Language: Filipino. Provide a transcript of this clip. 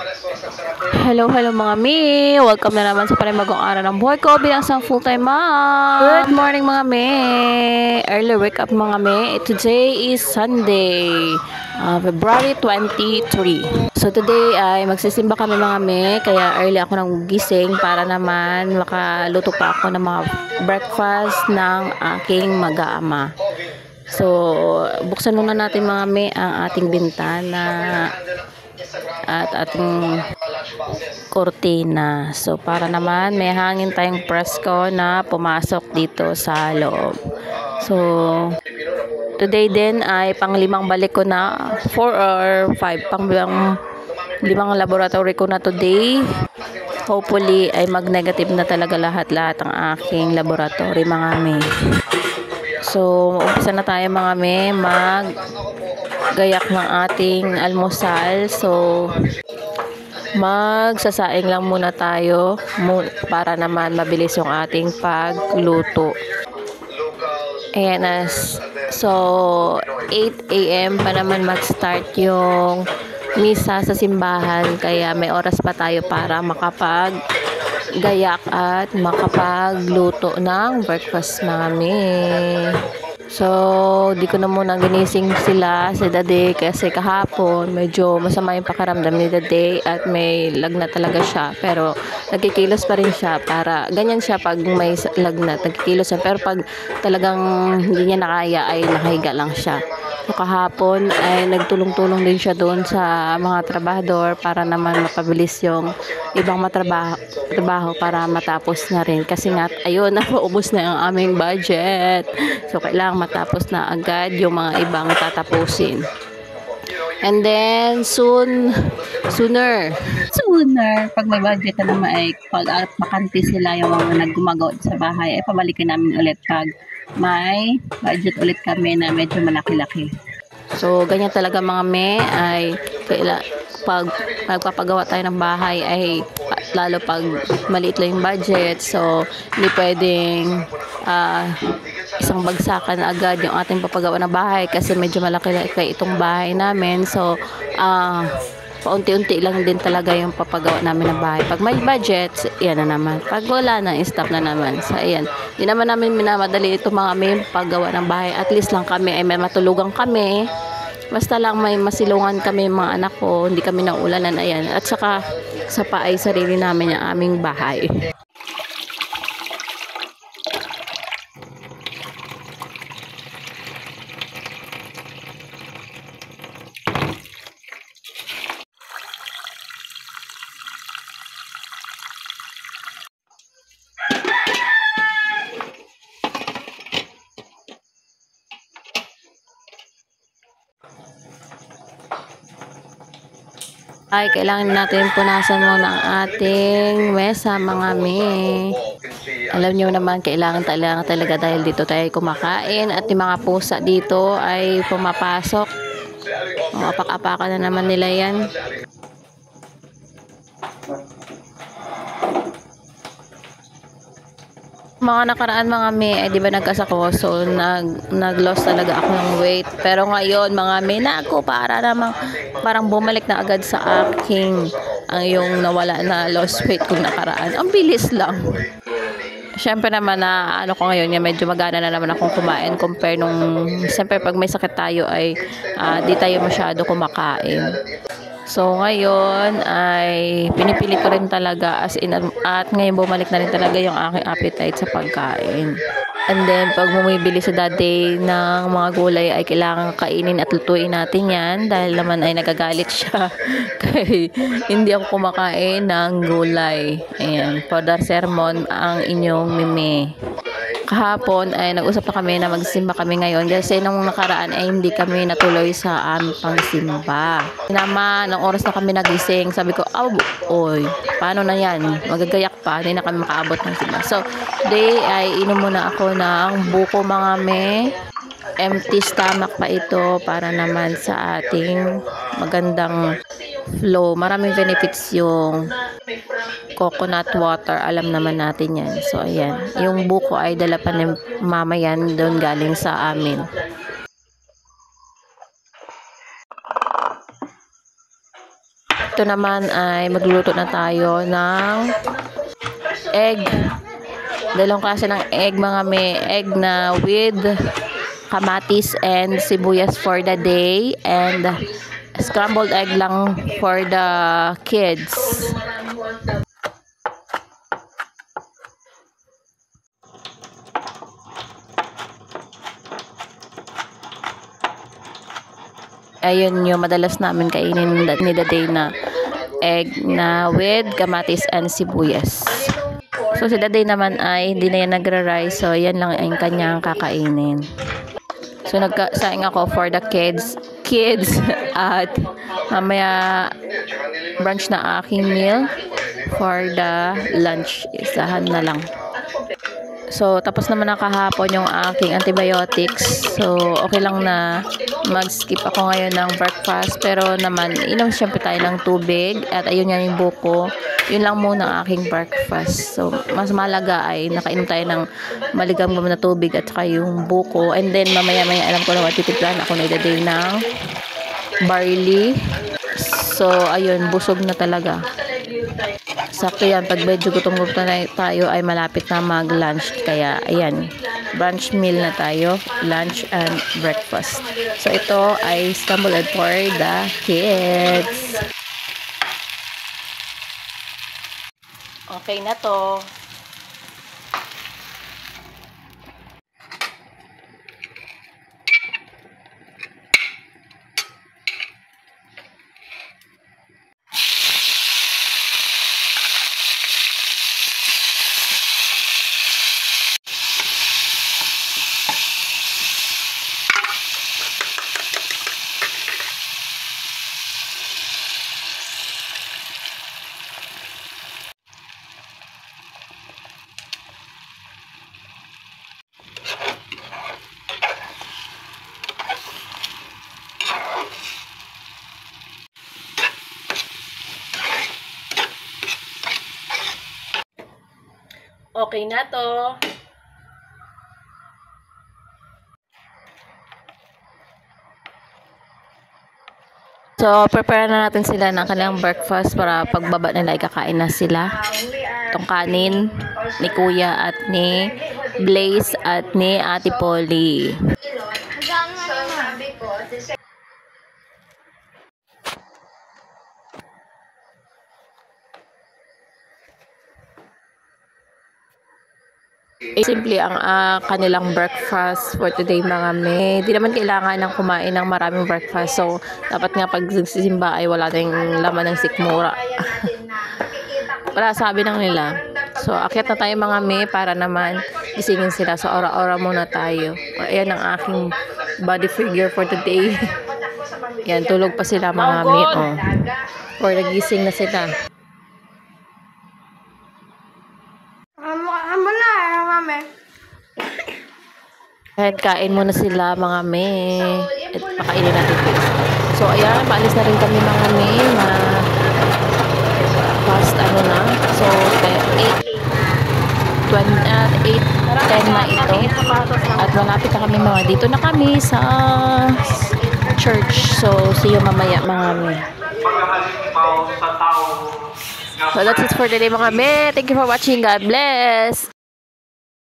Hello, hello mga mi! Welcome na naman sa panibagong araw ng buhay ko bilang isang full-time mom! Good morning mga mi! Early wake up mga mi! Today is Sunday, February 23. So today ay magsisimba kami mga mi, kaya early ako nang gising para naman makaluto pa ako ng mga breakfast ng aking mag-aama. So, buksan muna natin mga mi ang ating bintana at ating kortina. So, para naman may hangin tayong presko na pumasok dito sa loob. So, today din ay pang-limang balik ko na, 4 or 5, pang-limang laboratory ko na today. Hopefully ay mag-negative na talaga lahat ang aking laboratory mga mi. So, umpisa na tayo mga mi mag-gayak ng ating almusal. So, magsasaing lang muna tayo para naman mabilis yung ating pagluto. Ayan, so 8 AM pa naman mag-start yung misa sa simbahan, kaya may oras pa tayo para makapag-gayak at makapagluto ng breakfast namin. So, di ko na muna ginising sila si Daddy kasi kahapon medyo masama yung pakaramdam ni Daddy at may lagnat talaga siya. Pero nagkikilos pa rin siya, para ganyan siya pag may lagnat, nagkikilos siya. Pero pag talagang hindi niya nakaya ay nakahiga lang siya. So, kahapon ay nagtulong-tulong din siya doon sa mga trabahador para naman mapabilis yung ibang trabaho para matapos na rin. Kasi nga, ayun, napaubos na yung aming budget. So, kailangan matapos na agad yung mga ibang tatapusin. And then, sooner, pag may budget na naman ay pag makanti sila yung mga naggumagawa sa bahay, ay pabalikin namin ulit pag may budget ulit kami na medyo malaki-laki. So, ganyan talaga mga me, ay pag magpapagawa tayo ng bahay ay lalo pag maliit lang yung budget. So, hindi pwedeng isang bagsakan agad yung ating papagawa ng bahay kasi medyo malaki itong bahay namin. So, paunti-unti lang din talaga yung papagawa namin ng bahay. Pag may budget, yan na naman. Pag wala na, stop na naman. So, ayan. Hindi naman namin minamadali ito mga may paggawa ng bahay. At least lang kami ay may matulugan kami. Basta lang may masilungan kami mga anak ko. Hindi kami naulanan. Ayan. At saka, sa pa ay sarili namin yung aming bahay. Ay, kailangan natin punasan muna ang ating mesa mga mi. Alam nyo naman, kailangan talaga dahil dito tayo kumakain at yung mga pusa dito ay pumapasok. Apak-apakan na naman nila yan. Mga nakaraan mga me, di ba nagkasako, so nag-loss talaga ako ng weight. Pero ngayon mga me, ako parang bumalik na agad sa aking ang yung nawala na lost weight kong nakaraan. Ang bilis lang. Siyempre naman na ano ko ngayon, medyo magana na naman akong kumain compare nung siyempre pag may sakit tayo ay di tayo masyado kumakain. So ngayon ay pinipili ko rin talaga at ngayon bumalik na rin talaga yung aking appetite sa pagkain. And then pag bumibili sa Daddy ng mga gulay ay kailangan kainin at lutuin natin yan dahil naman ay nagagalit siya kaya hindi ako kumakain ng gulay. Ayan, further sermon ang inyong mimi. Kahapon ay nag-usap na kami na magsimba kami ngayon kasi nung nakaraan ay hindi kami natuloy sa aming pangsimba. Naman, ng oras na kami nagising, sabi ko, oy, paano na yan? Magagayak pa, hindi na kami makaabot ng simba. So, today ay inom muna ako ng buko mga me. Empty stomach pa ito para naman sa ating magandang flow. Maraming benefits yung coconut water, alam naman natin yan. So ayan, yung buko ay dala pa ng mama yan doon galing sa amin. Ito naman ay magluluto na tayo ng egg. Dalawang klase ng egg, mga may egg na with kamatis and sibuyas for the day, and scrambled egg lang for the kids. Ayun yung madalas namin kainin ni Daday na egg na with kamatis and sibuyas. So si Daday naman ay hindi na yan nagra-rice, so yan lang ang kanyang kakainin. So nagsaing ako for the kids at mamaya brunch na aking meal. For the lunch, isahan na lang. So, tapos naman na kahapon yung aking antibiotics. So, okay lang na mag-skip ako ngayon ng breakfast. Pero naman, inom siyempre tayo ng tubig. At ayun nga yung buko. Yun lang muna ang aking breakfast. So, mas malaga ay nakainom tayo ng maligam na tubig at saka yung buko. And then, mamaya-maya alam ko na matitiplan ako na idaday ng barley. So, ayun, busog na talaga. Sakto yan, pag medyo gutom-gutom na tayo ay malapit na mag-lunch. Kaya, ayan, brunch meal na tayo, lunch and breakfast. So, ito ay scrambled egg for the kids. Okay na to. Okay na to. So, prepare na natin sila ng kanilang breakfast para pagbaba nila ay kakain na sila. Itong kanin ni Kuya at ni Blaze at ni Ate Polly. Simple ang kanilang breakfast for today, mga me. Hindi naman kailangan ng kumain ng maraming breakfast. So, dapat nga pag nagsisimba ay wala tayong laman ng sikmura. Wala, sabi ng nila. So, akyat na tayo, mga me, para naman gisingin sila. So, ora-ora muna tayo. Ayan ang aking body figure for today. Yan, tulog pa sila, mga me. Oh. Or nagising na sila. Kahit kain muna sila, mga me. At pakainin natin. So, ayan, maalis na rin kami, mga me, na past ano na. So, 8:10 na ito. At malapit na kami, mga dito na kami sa church. So, see you mamaya, mga me. So, that's it for today, mga me. Thank you for watching. God bless.